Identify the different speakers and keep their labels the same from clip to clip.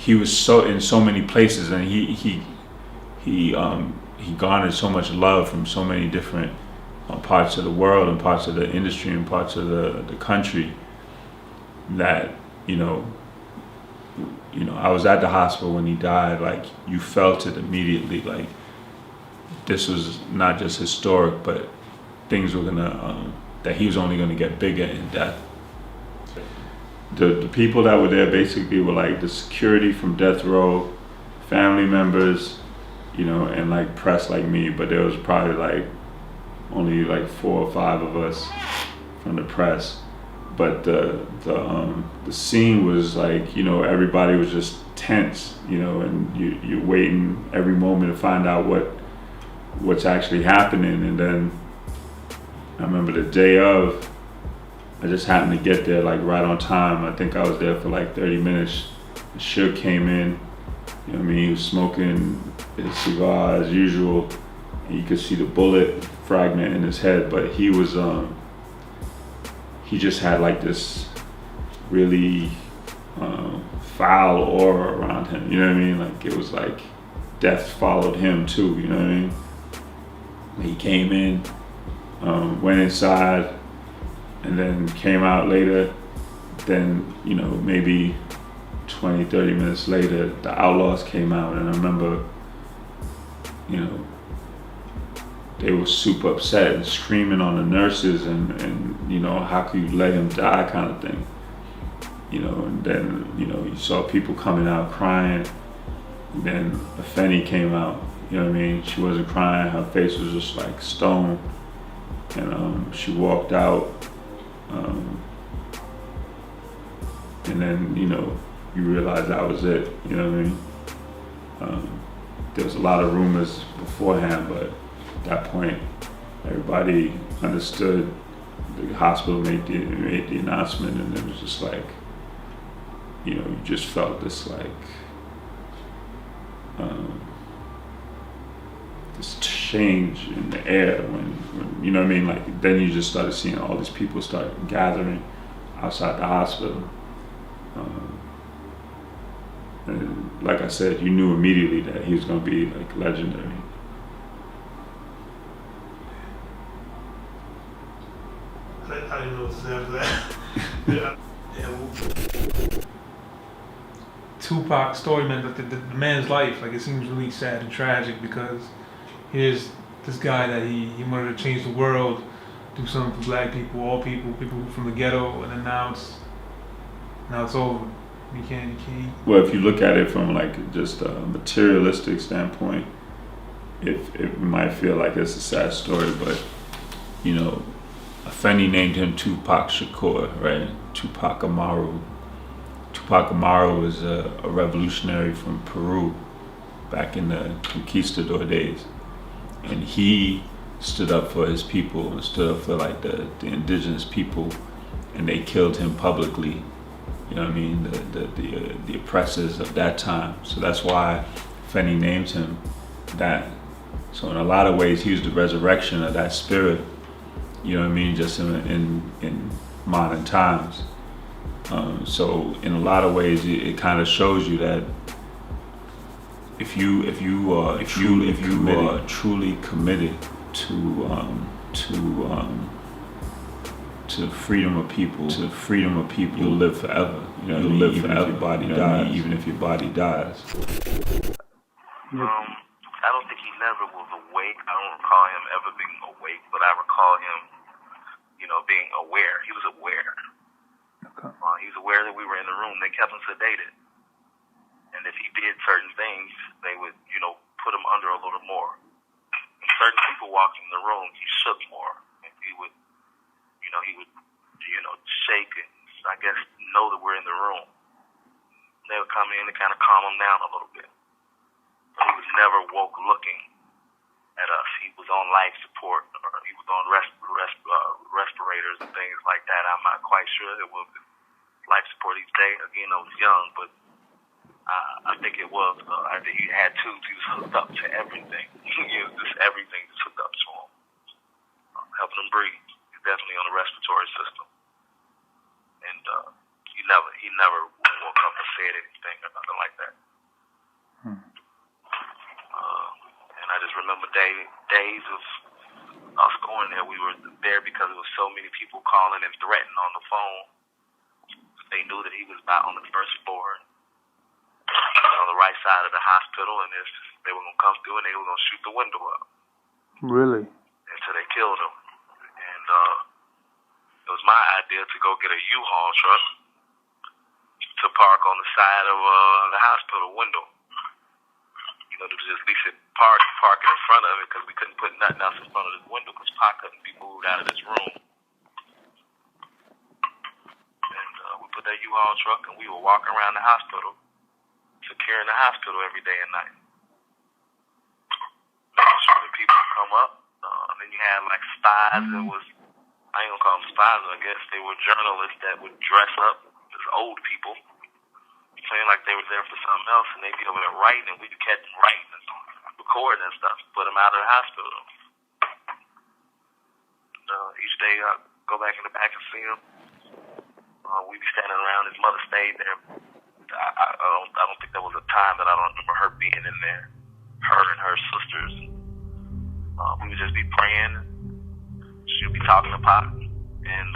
Speaker 1: he was so in so many places, and he garnered so much love from so many different parts of the world and parts of the industry and parts of the country that I was at the hospital when he died. Like, you felt it immediately. Like, this was not just historic, but things were gonna that he was only gonna get bigger in death. The people that were there basically were like the security from death row, family members, and like press like me. But there was probably like only like 4 or 5 of us from the press. But the scene was like, everybody was just tense, and you're waiting every moment to find out what's actually happening. And then I remember the day of, I just happened to get there like right on time. I think I was there for like 30 minutes. Suge came in, he was smoking his cigar as usual. And you could see the bullet fragment in his head, but he was he just had like this really foul aura around him, Like, it was like death followed him too, He came in, went inside, and then came out later. Then, maybe 20, 30 minutes later, the Outlaws came out, and I remember, they were super upset and screaming on the nurses and how could you let him die kind of thing. And then, you saw people coming out crying. And then Afeni came out, She wasn't crying, her face was just like stone. And she walked out. And then, you realize that was it, There was a lot of rumors beforehand, but at that point, everybody understood. The hospital made the announcement, and it was just like, you just felt this like, this change in the air when Like, then you just started seeing all these people start gathering outside the hospital. And like I said, you knew immediately that he was going to be like legendary.
Speaker 2: I didn't know what to say after that. yeah. Tupac's story, man, the man's life, like, it seems really sad and tragic, because here's this guy that he wanted to change the world, do something for black people, all people from the ghetto, and then now it's over. You can't.
Speaker 1: Well, if you look at it from like just a materialistic standpoint, it might feel like it's a sad story, but Afeni named him Tupac Shakur, right? Tupac Amaru. Tupac Amaru was a revolutionary from Peru back in the conquistador days. And he stood up for his people and stood up for like the indigenous people, and they killed him publicly. The oppressors of that time. So that's why Feni named him that. So in a lot of ways, he was the resurrection of that spirit. Just in modern times. So in a lot of ways, it kind of shows you that if you are truly committed to freedom of people, you'll live forever. You'll live forever. Even if your body dies.
Speaker 3: I don't think he never was awake. I don't recall him ever being awake, but I recall him, being aware. He was aware.
Speaker 2: Okay.
Speaker 3: He was aware that we were in the room. They kept him sedated. And if he did certain things, they would, put him under a little more. And certain people walked in the room, he shook more. And he would, shake and, I guess, know that we're in the room. They would come in and kind of calm him down a little bit. But he was never woke looking at us. He was on life support, or he was on respirators and things like that. I'm not quite sure it was life support each day. Again, I was young, but I think it was. I think he had tubes. He was hooked up to everything. Just everything was hooked up to him, helping him breathe. He's definitely on the respiratory system, and he never woke up or said anything or nothing like that. And I just remember days of us going there. We were there because there was so many people calling and threatening on the phone. They knew that he was about on the first floor, on the right side of the hospital, and if they were going to come through and they were going to shoot the window up.
Speaker 2: Really?
Speaker 3: Until they killed him. And it was my idea to go get a U-Haul truck to park on the side of the hospital window. You know, to just at least park it in front of it, because we couldn't put nothing else in front of this window because Pac couldn't be moved out of this room. And we put that U-Haul truck and we were walking around the hospital, securing the hospital every day and night. Making sure that people come up. And then you had like spies that was, I ain't gonna call them spies, I guess they were journalists that would dress up as old people, saying like they were there for something else, and they'd be over there writing, and we'd catch them writing and recording and stuff, put them out of the hospital. Each day I'd go back in the back and see him. We'd be standing around. His mother stayed there. I don't think there was a time that I don't remember her being in there. Her and her sisters. We would just be praying. She'd be talking to Pac. And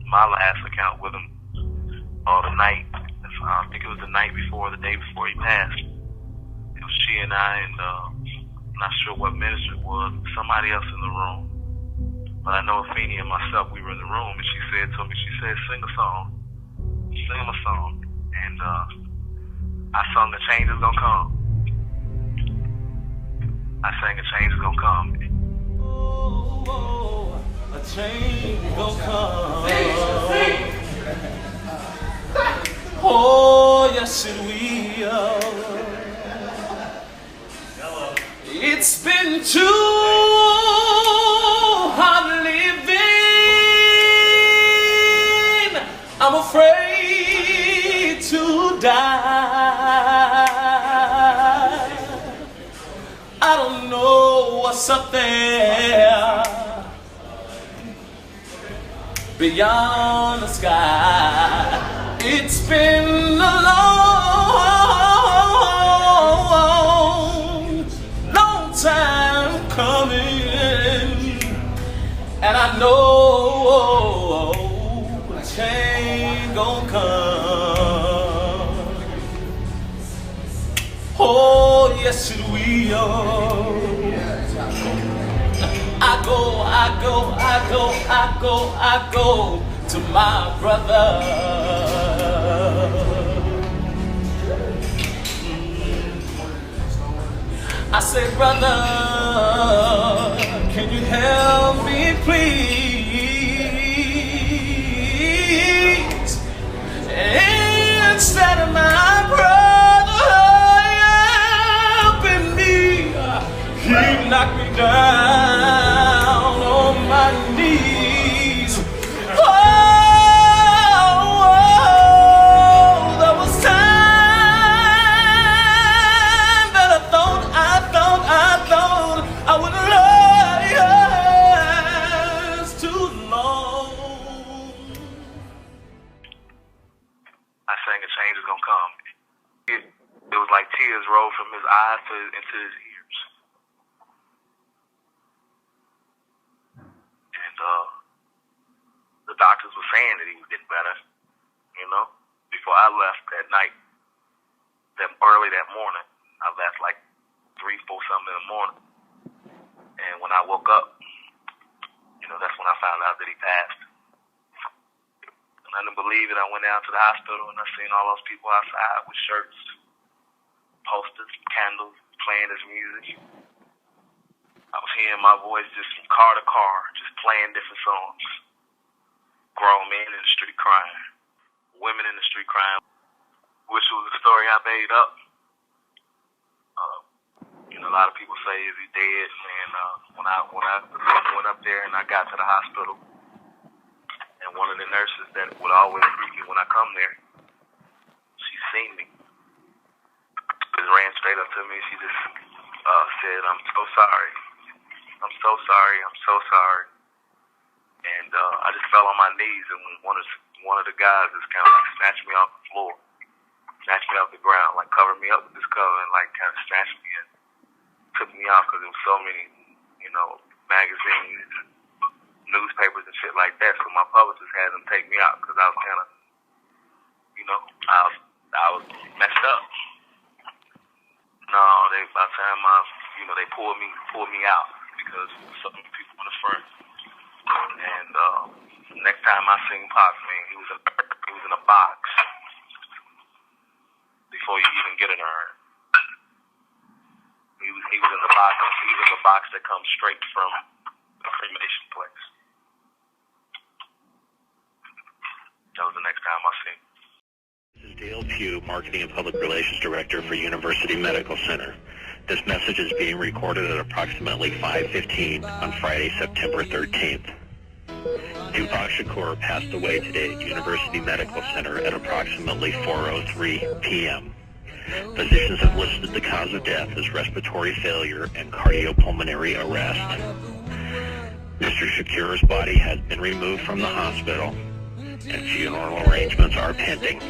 Speaker 3: my last account with him, the night, I think it was the night before, the day before he passed. It was she and I, and I'm not sure what minister it was, somebody else in the room. But I know Afeni and myself, we were in the room, and she said to me, sing a song. Sing him a song. And I sung The Change Is Gonna Come. I sang A Change Is Gonna Come.
Speaker 4: Oh, a change gonna come. Oh, yes it will. It's been too hard living. I'm afraid to die. I don't know what's up there beyond the sky. It's been a long time coming, and I know a change gon' come. Oh, yes it will. I go to my brother. I say, brother, can you help me, please? Instead of my brother helping me, he knocked me down on my knees. There was time that I thought I would last too long.
Speaker 3: I sang A Change Is Gonna Come. It was like tears rolled from his eyes into his ears. And the doctors were saying that he was getting better, you know. Before I left that night, early that morning, I left like 3, 4 something in the morning. And when I woke up, you know, that's when I found out that he passed. And I didn't believe it. I went down to the hospital and I seen all those people outside with shirts, posters, candles, playing his music. I was hearing my voice just from car to car, just playing different songs. Grown men in the street crying, women in the street crying, which was the story I made up. You know, a lot of people say, is he dead? And when I went up there and I got to the hospital, and one of the nurses that would always greet me when I come there, she seen me. Just ran straight up to me. She just said, I'm so sorry. I'm so sorry. I'm so sorry. And I just fell on my knees, and one of the guys just kind of like snatched me off the floor. snatched me off the ground, like covered me up with this cover and like kind of snatched me and took me out because there was so many, you know, magazines, newspapers and shit like that. So my publicist had them take me out because I was kind of, you know, I was messed up. No, by the time they pulled me out because so many people in the front. And next time I seen Pac, man, he was in a box before you even get an urn. He was in the box. He was in the box that comes straight from the cremation place. That was the next time I seen him.
Speaker 5: This is Dale Pugh, Marketing and Public Relations Director for University Medical Center. This message is being recorded at approximately 5:15 on Friday, September 13th. Tupac Shakur passed away today at University Medical Center at approximately 4:03 p.m. Physicians have listed the cause of death as respiratory failure and cardiopulmonary arrest. Mr. Shakur's body has been removed from the hospital, and funeral arrangements are pending.